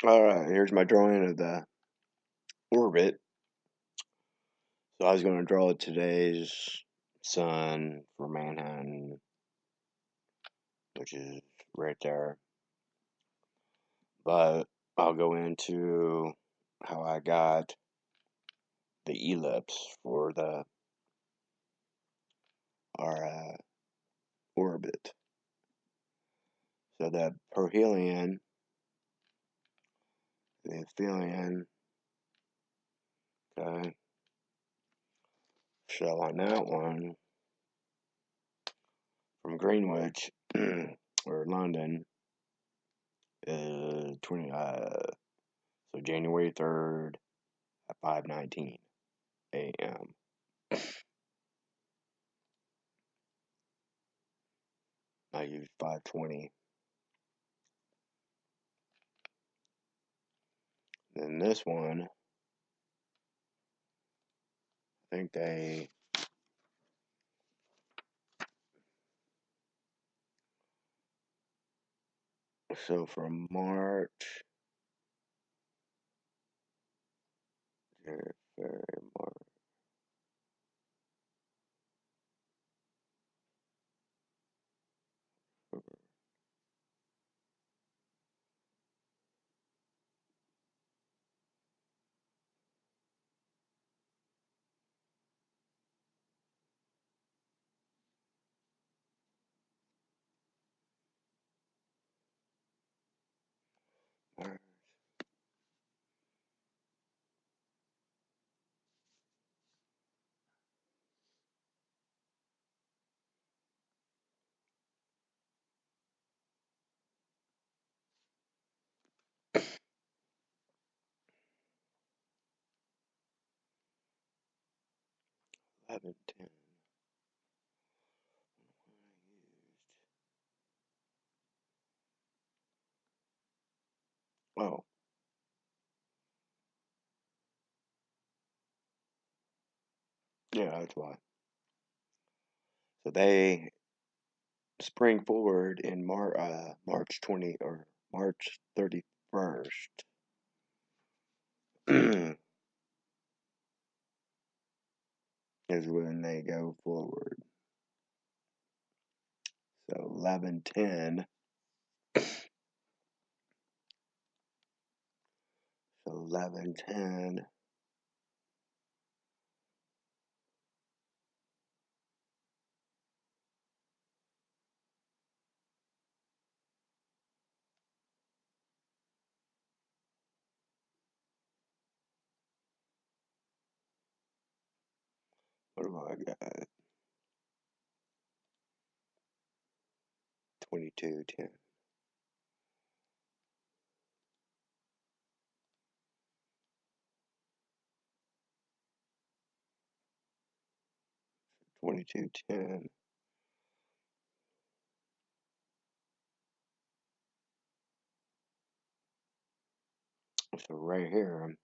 Alright, here's my drawing of the orbit. So I was going to draw today's sun for Manhattan, which is right there. But I'll go into how I got the ellipse for our orbit. So the perihelion, the aphelion, okay. So on that one, from Greenwich or London, is so January 3rd at 5:19 a.m. I use 5:20. Then this one, I think so from March, February, March. March. 11:10. Oh, yeah, that's why. So they spring forward in March 20 or March 31st. Is when they go forward. So 11:10. So 11:10. What do I got? 22:10. 22:10. So right here,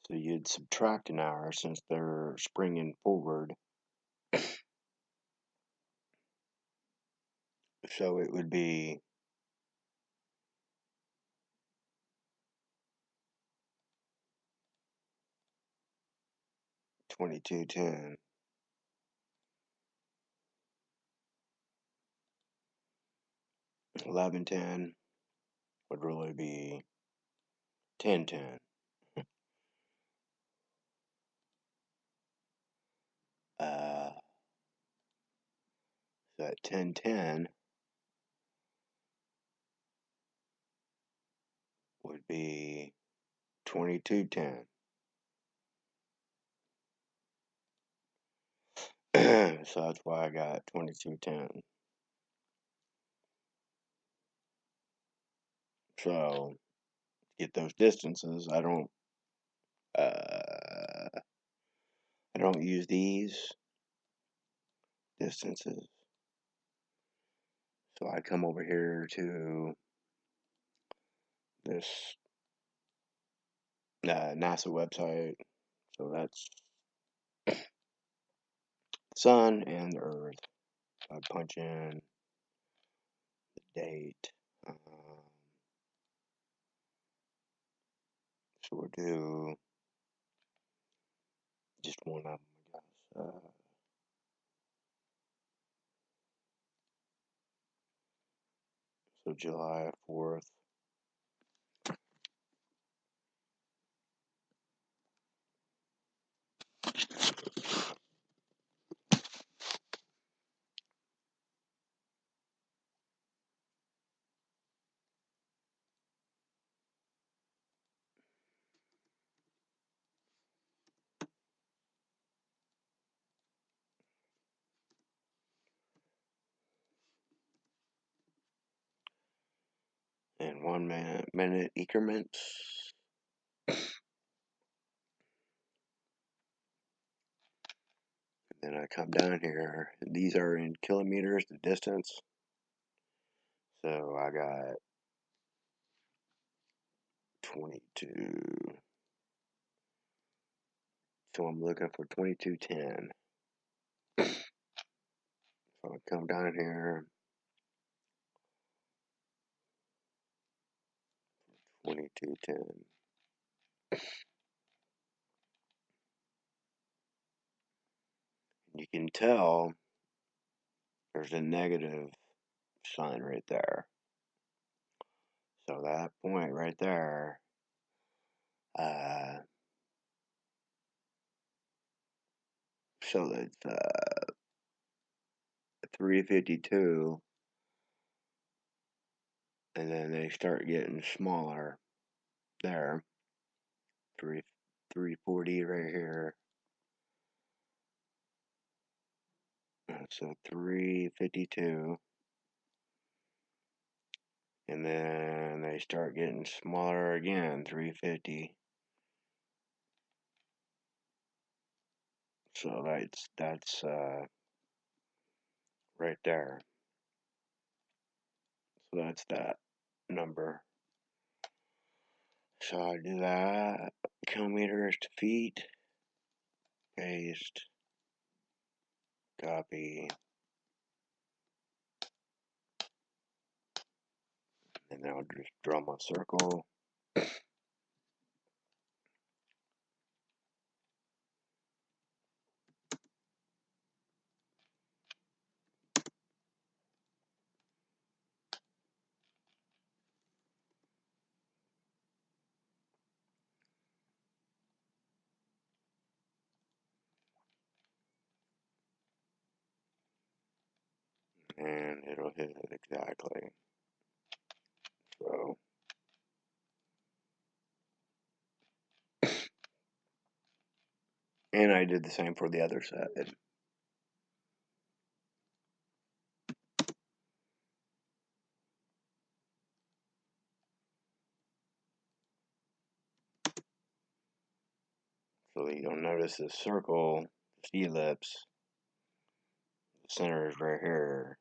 so you'd subtract an hour since they're springing forward. So it would be 22:10. 11:10 would really be 10:10. So at 10:10 would be 22:10. So that's why I got 22:10. So to get those distances, I don't use these distances. So I come over here to this NASA website. So that's Sun and Earth. I punch in the date. So we'll do just one of them, I guess. So July 4th. And 1 minute increments. Then I come down here. These are in kilometers, the distance. So I got 22. So I'm looking for 2210. So I come down here. 2210. You can tell there's a negative sign right there. So that point right there, so that's 352, and then they start getting smaller there. 340 right here. So 352, and then they start getting smaller again. 350. So that's right there. So that's that number. So I do that. Kilometers to feet. Paste. Copy. And then I'll just draw my circle. And it'll hit it exactly. So and I did the same for the other side. So you'll notice this circle, this ellipse, the center is right here.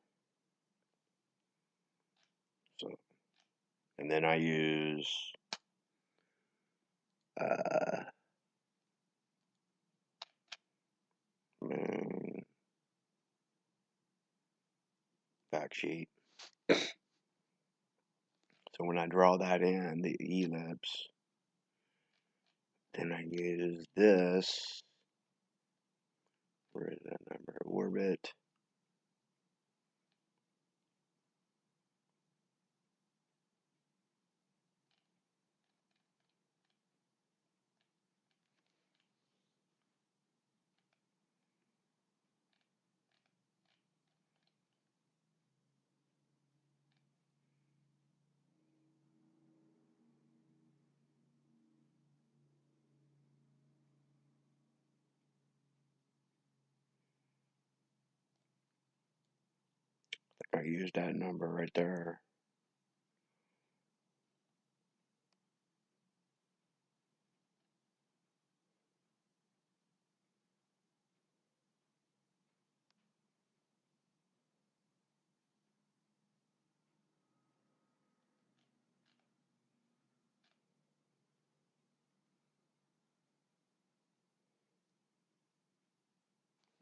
So, and then I use fact sheet. So when I draw that in, the ellipse, then I use this. Where is that number? Orbit. I use that number right there.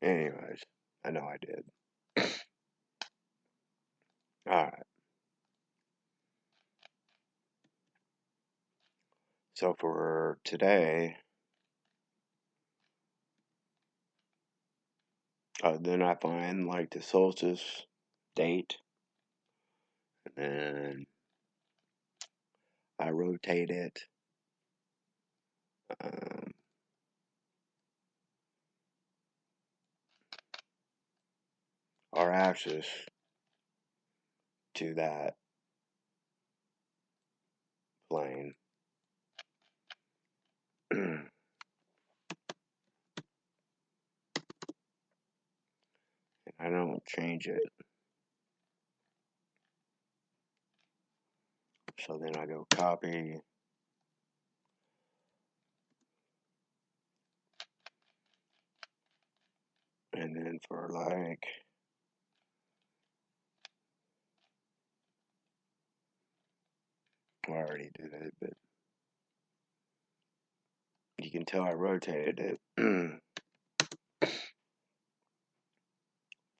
Anyways, I know I did. Alright. So for today, then I find like the solstice date, and then I rotate it. Um, our axis to that plane. And I don't change it. So then I go copy, and then for like, I already did it, but you can tell I rotated it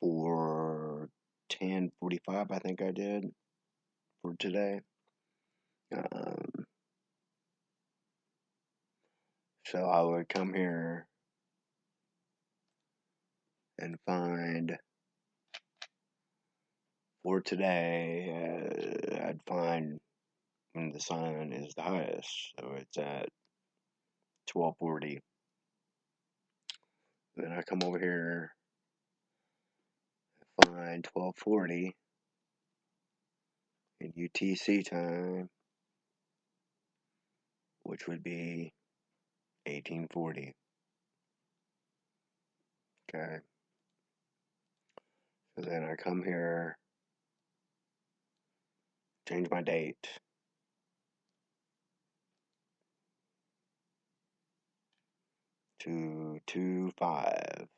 for 10:45, I think I did, for today. Um, so I would come here and find for today, I'd find when the sun is the highest. So it's at 12:40. Then I come over here, find 12:40 in UTC time, which would be 1840. Okay. So then I come here, change my date to 2/5.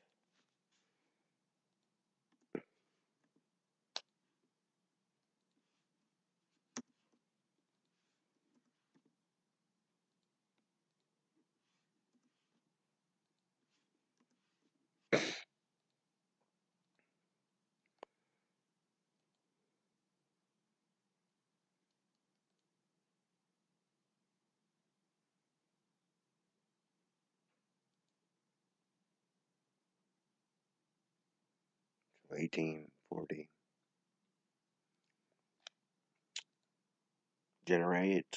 So 1840. Generate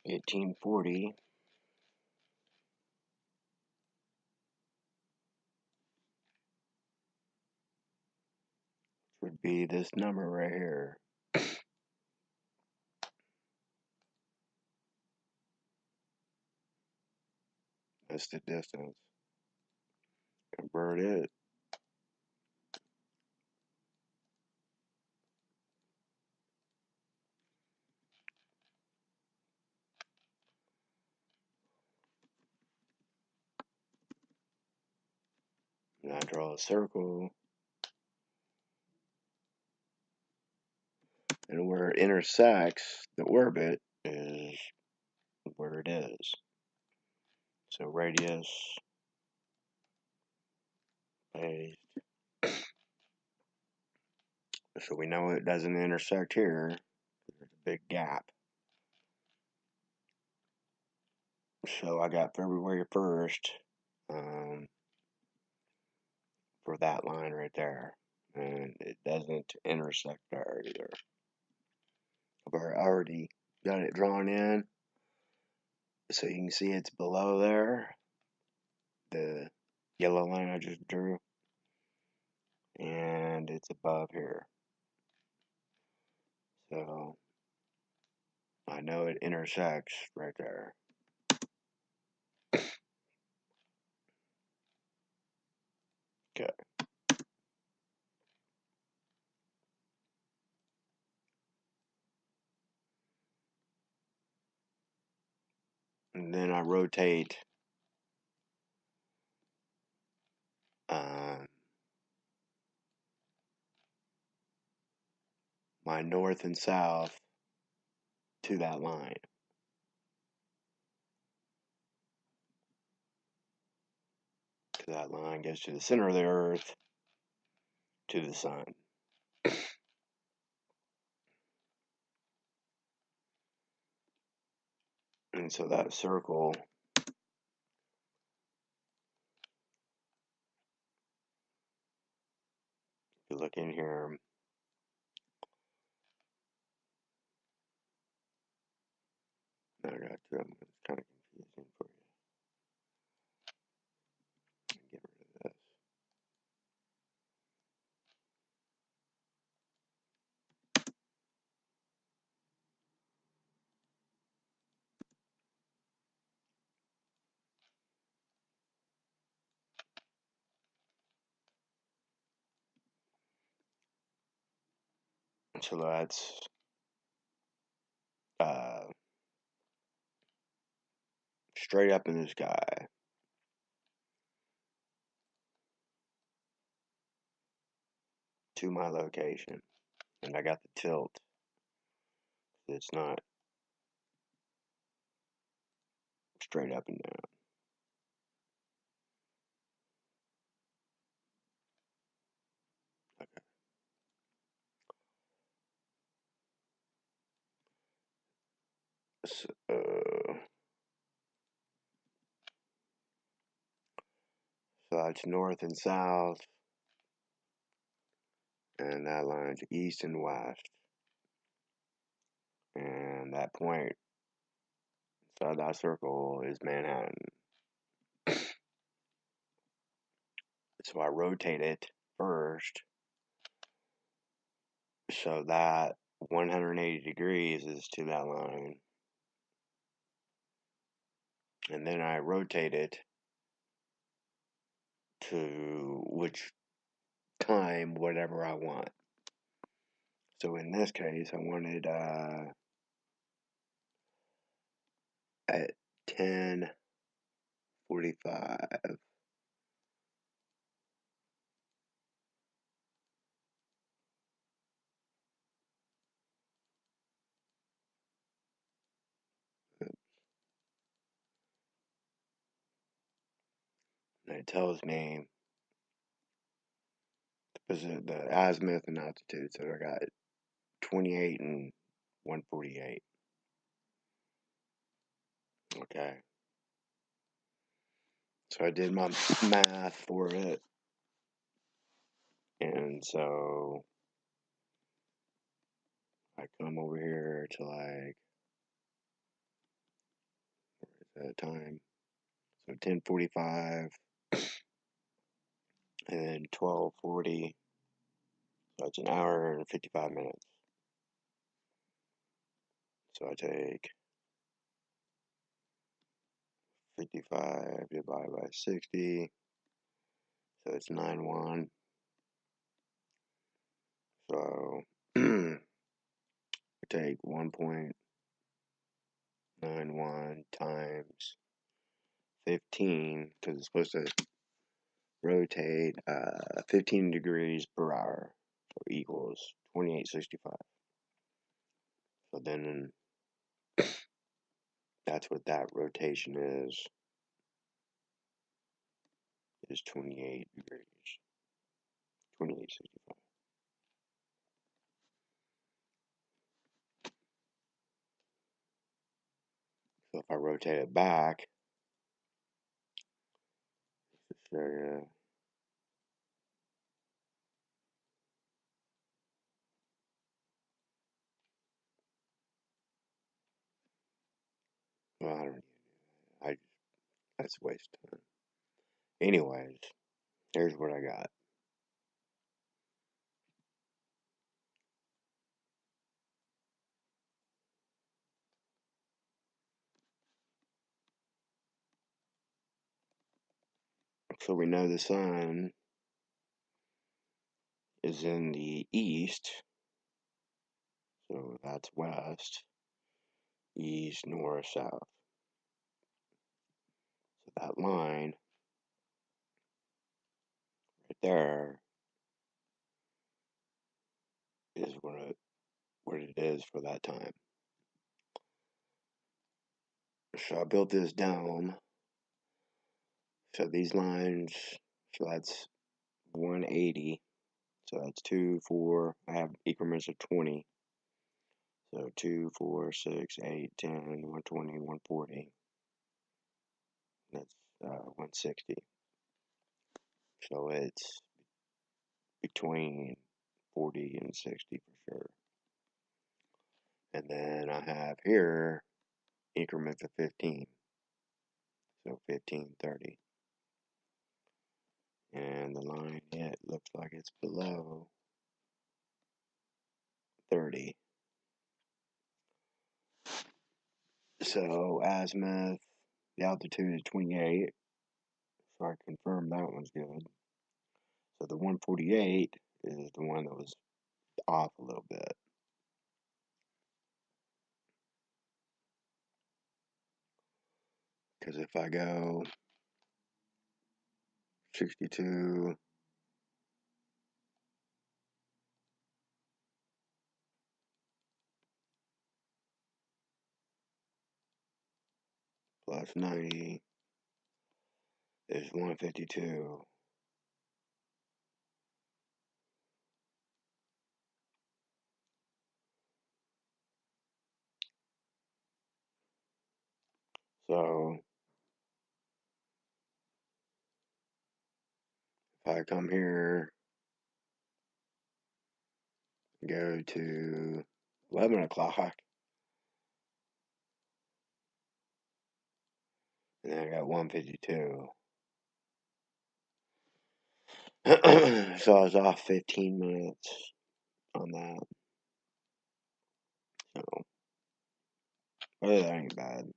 1840 would be this number right here. That's the distance. Convert it. And I draw a circle. And where it intersects the orbit is where it is. So radius, base. So we know it doesn't intersect here. There's a big gap. So I got February 1st for that line right there. And it doesn't intersect there either. I've already got it drawn in. So you can see it's below there. The yellow line I just drew. And it's above here. So I know it intersects right there. Okay. And then I rotate my north and south to that line. So that line goes to the center of the earth, to the sun. And so that circle, if you look in here, I got to, it's kind of confusing for you. Get rid of this. So that's straight up in the sky. To my location. And I got the tilt. It's not straight up and down. Okay. So that's north and south. And that line's east and west. And that point inside that circle is Manhattan. So I rotate it first. So that 180 degrees is to that line. And then I rotate it to which time, whatever I want. So in this case, I wanted at 10:45. And it tells me the azimuth and altitude. So I got 28 and 148. Okay. So I did my math for it. And so I come over here to like, where is that time? So 10:45 and then 12:40. So it's an hour and 55 minutes. So I take 55 divided by 60. So it's 9:1. So I take 1.91 times 15 because it's supposed to rotate 15 degrees per hour. So equals 2865. So then that's what that rotation is 28 degrees. 2865. So if I rotate it back, to show you. Well, I don't. That's a waste of time. Anyways, here's what I got. So we know the sun is in the east. So that's west, east, north, south. So that line right there is what it is for that time. So I built this down. So these lines, so that's 180. So that's 2, 4. I have increments of 20. So 2, 4, 6, 8, 10, 120, 140. That's 160. So it's between 40 and 60 for sure. And then I have here increments of 15. So 15, 30. And the line, it looks like it's below 30. So azimuth, the altitude is 28. So I confirm that one's good. So the 148 is the one that was off a little bit. Because if I go 62 plus 90 is 152. So if I come here, go to 11 o'clock, and then I got 152. So I was off 15 minutes on that. So, that ain't bad.